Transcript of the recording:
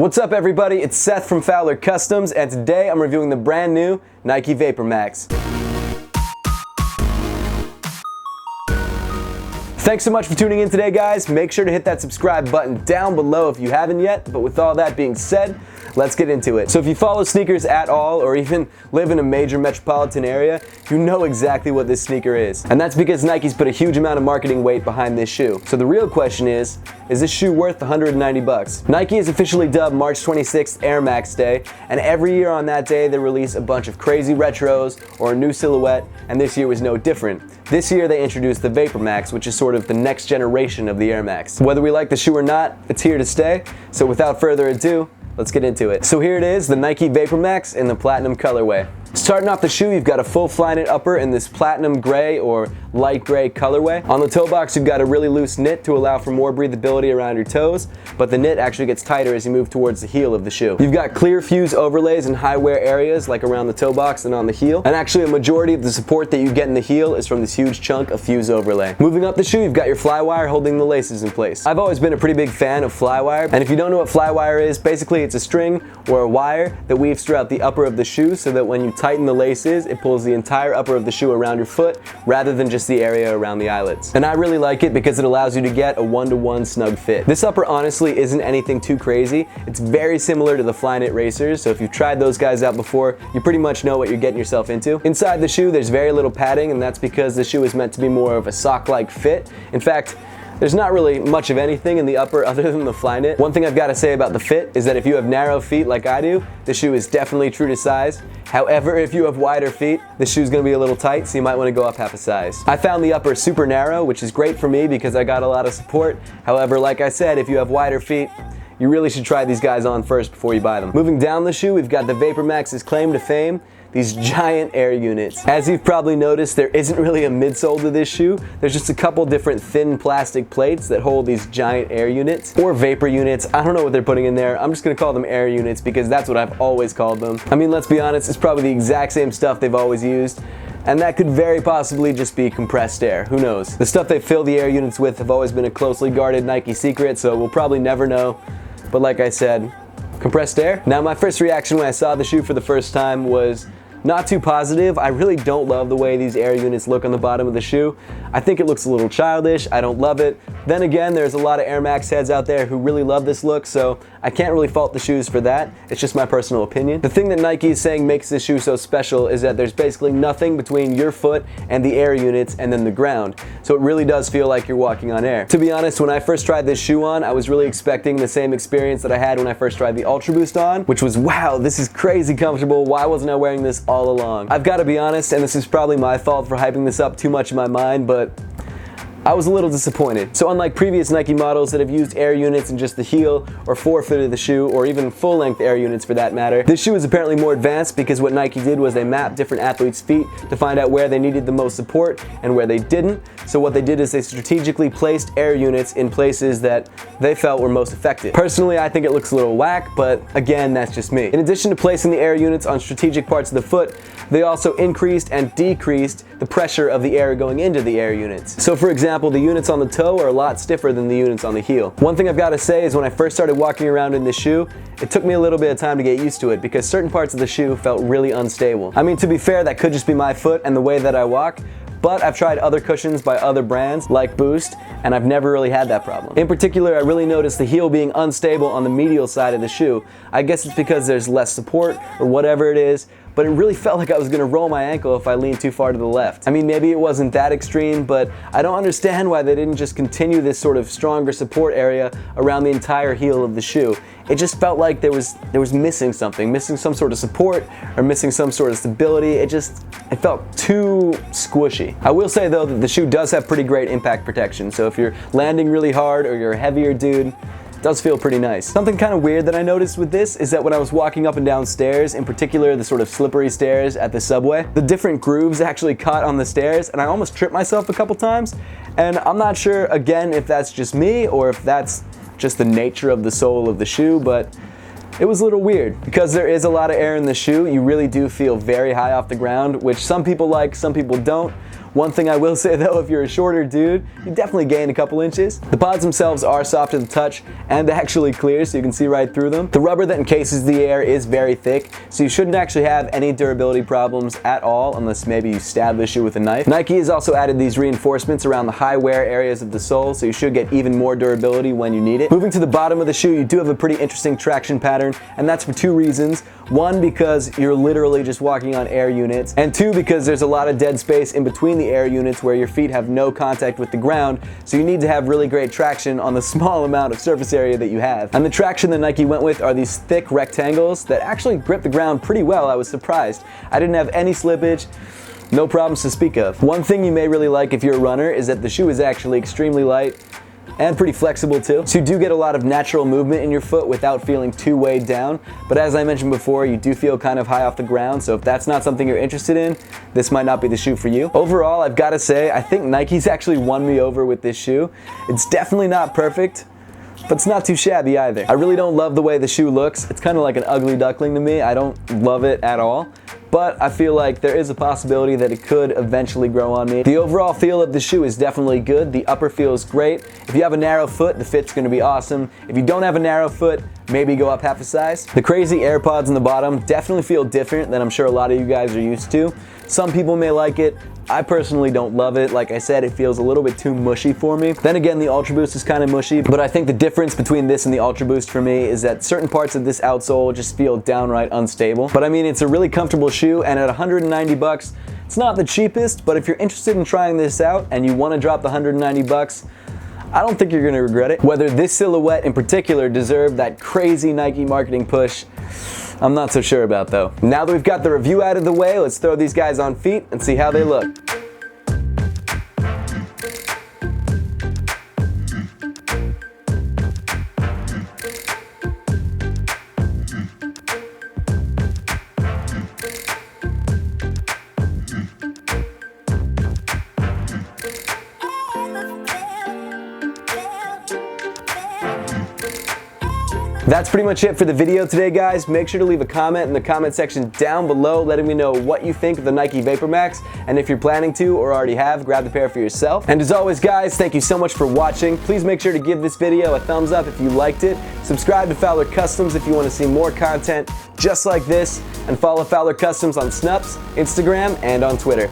What's up everybody, it's Seth from Fowler Customs, and today I'm reviewing the brand new Nike VaporMax. Thanks so much for tuning in today, guys. Make sure to hit that subscribe button down below if you haven't yet, but with all that being said, let's get into it. So if you follow sneakers at all, or even live in a major metropolitan area, you know exactly what this sneaker is. And that's because Nike's put a huge amount of marketing weight behind this shoe. So the real question is this shoe worth 190 bucks? Nike is officially dubbed March 26th Air Max Day, and every year on that day they release a bunch of crazy retros or a new silhouette, and this year was no different. This year they introduced the VaporMax, which is sort of the next generation of the Air Max. Whether we like the shoe or not, it's here to stay. So without further ado, let's get into it. So here it is, the Nike VaporMax in the platinum colorway. Starting off the shoe, you've got a full Flyknit upper in this platinum gray or light gray colorway. On the toe box, you've got a really loose knit to allow for more breathability around your toes, but the knit actually gets tighter as you move towards the heel of the shoe. You've got clear fuse overlays in high wear areas like around the toe box and on the heel, and actually a majority of the support that you get in the heel is from this huge chunk of fuse overlay. Moving up the shoe, you've got your flywire holding the laces in place. I've always been a pretty big fan of flywire, and if you don't know what flywire is, basically it's a string or a wire that weaves throughout the upper of the shoe so that when you tighten the laces, it pulls the entire upper of the shoe around your foot rather than just the area around the eyelets. And I really like it because it allows you to get a one-to-one snug fit. This upper honestly isn't anything too crazy. It's very similar to the Flyknit racers, so if you've tried those guys out before, you pretty much know what you're getting yourself into. Inside the shoe, there's very little padding, and that's because the shoe is meant to be more of a sock-like fit. In fact, there's not really much of anything in the upper other than the Flyknit. One thing I've got to say about the fit is that if you have narrow feet like I do, the shoe is definitely true to size. However, if you have wider feet, the shoe's gonna be a little tight, so you might want to go up half a size. I found the upper super narrow, which is great for me because I got a lot of support. However, like I said, if you have wider feet, you really should try these guys on first before you buy them. Moving down the shoe, we've got the VaporMax's claim to fame, these giant air units. As you've probably noticed, there isn't really a midsole to this shoe. There's just a couple different thin plastic plates that hold these giant air units, or vapor units. I don't know what they're putting in there. I'm just gonna call them air units because that's what I've always called them. I mean, let's be honest, it's probably the exact same stuff they've always used, and that could very possibly just be compressed air. Who knows? The stuff they fill the air units with have always been a closely guarded Nike secret, so we'll probably never know. But like I said, compressed air. Now, my first reaction when I saw the shoe for the first time was not too positive. I really don't love the way these air units look on the bottom of the shoe. I think it looks a little childish. I don't love it. Then again, there's a lot of Air Max heads out there who really love this look, so I can't really fault the shoes for that. It's just my personal opinion. The thing that Nike is saying makes this shoe so special is that there's basically nothing between your foot and the air units and then the ground. So it really does feel like you're walking on air. To be honest, when I first tried this shoe on, I was really expecting the same experience that I had when I first tried the Ultra Boost on, which was, wow, this is crazy comfortable. Why wasn't I wearing this all along? I've got to be honest, and this is probably my fault for hyping this up too much in my mind, but I was a little disappointed. So unlike previous Nike models that have used air units in just the heel or forefoot of the shoe, or even full-length air units for that matter, this shoe is apparently more advanced because what Nike did was they mapped different athletes' feet to find out where they needed the most support and where they didn't. So what they did is they strategically placed air units in places that they felt were most effective. Personally, I think it looks a little whack, but again, that's just me. In addition to placing the air units on strategic parts of the foot, they also increased and decreased the pressure of the air going into the air units. So for example, the units on the toe are a lot stiffer than the units on the heel. One thing I've got to say is when I first started walking around in this shoe, it took me a little bit of time to get used to it because certain parts of the shoe felt really unstable. I mean, to be fair, that could just be my foot and the way that I walk, but I've tried other cushions by other brands like Boost, and I've never really had that problem. In particular, I really noticed the heel being unstable on the medial side of the shoe. I guess it's because there's less support or whatever it is, but it really felt like I was gonna roll my ankle if I leaned too far to the left. I mean, maybe it wasn't that extreme, but I don't understand why they didn't just continue this sort of stronger support area around the entire heel of the shoe. It just felt like there was missing something, missing some sort of support or missing some sort of stability. It felt too squishy. I will say though that the shoe does have pretty great impact protection, so if you're landing really hard or you're a heavier dude, does feel pretty nice. Something kind of weird that I noticed with this is that when I was walking up and down stairs, in particular the sort of slippery stairs at the subway, the different grooves actually caught on the stairs and I almost tripped myself a couple times. And I'm not sure, again, if that's just me or if that's just the nature of the sole of the shoe, but it was a little weird. Because there is a lot of air in the shoe, you really do feel very high off the ground, which some people like, some people don't. One thing I will say though, if you're a shorter dude, you definitely gain a couple inches. The pods themselves are soft to the touch and actually clear, so you can see right through them. The rubber that encases the air is very thick, so you shouldn't actually have any durability problems at all unless maybe you stab the shoe with a knife. Nike has also added these reinforcements around the high wear areas of the sole, so you should get even more durability when you need it. Moving to the bottom of the shoe, you do have a pretty interesting traction pattern, and that's for two reasons. One, because you're literally just walking on air units, and two, because there's a lot of dead space in between the air units where your feet have no contact with the ground, so you need to have really great traction on the small amount of surface area that you have. And the traction that Nike went with are these thick rectangles that actually grip the ground pretty well. I was surprised. I didn't have any slippage. No problems to speak of. One thing you may really like if you're a runner is that the shoe is actually extremely light and pretty flexible too. So you do get a lot of natural movement in your foot without feeling too weighed down. But as I mentioned before, you do feel kind of high off the ground, so if that's not something you're interested in, this might not be the shoe for you. Overall, I've got to say, I think Nike's actually won me over with this shoe. It's definitely not perfect, but it's not too shabby either. I really don't love the way the shoe looks. It's kind of like an ugly duckling to me. I don't love it at all. But I feel like there is a possibility that it could eventually grow on me. The overall feel of the shoe is definitely good. The upper feels great. If you have a narrow foot, the fit's gonna be awesome. If you don't have a narrow foot, maybe go up half a size. The crazy AirPods in the bottom definitely feel different than I'm sure a lot of you guys are used to. Some people may like it. I personally don't love it. Like I said, it feels a little bit too mushy for me. Then again, the Ultra Boost is kind of mushy, but I think the difference between this and the Ultra Boost for me is that certain parts of this outsole just feel downright unstable. But I mean, it's a really comfortable shoe, and at 190 bucks, it's not the cheapest, but if you're interested in trying this out and you want to drop the 190 bucks, I don't think you're going to regret it. Whether this silhouette in particular deserved that crazy Nike marketing push, I'm not so sure about though. Now that we've got the review out of the way, let's throw these guys on feet and see how they look. That's pretty much it for the video today, guys. Make sure to leave a comment in the comment section down below letting me know what you think of the Nike VaporMax, and if you're planning to or already have, grab the pair for yourself. And as always, guys, thank you so much for watching. Please make sure to give this video a thumbs up if you liked it. Subscribe to Fowler Customs if you want to see more content just like this, and follow Fowler Customs on Snups, Instagram, and on Twitter.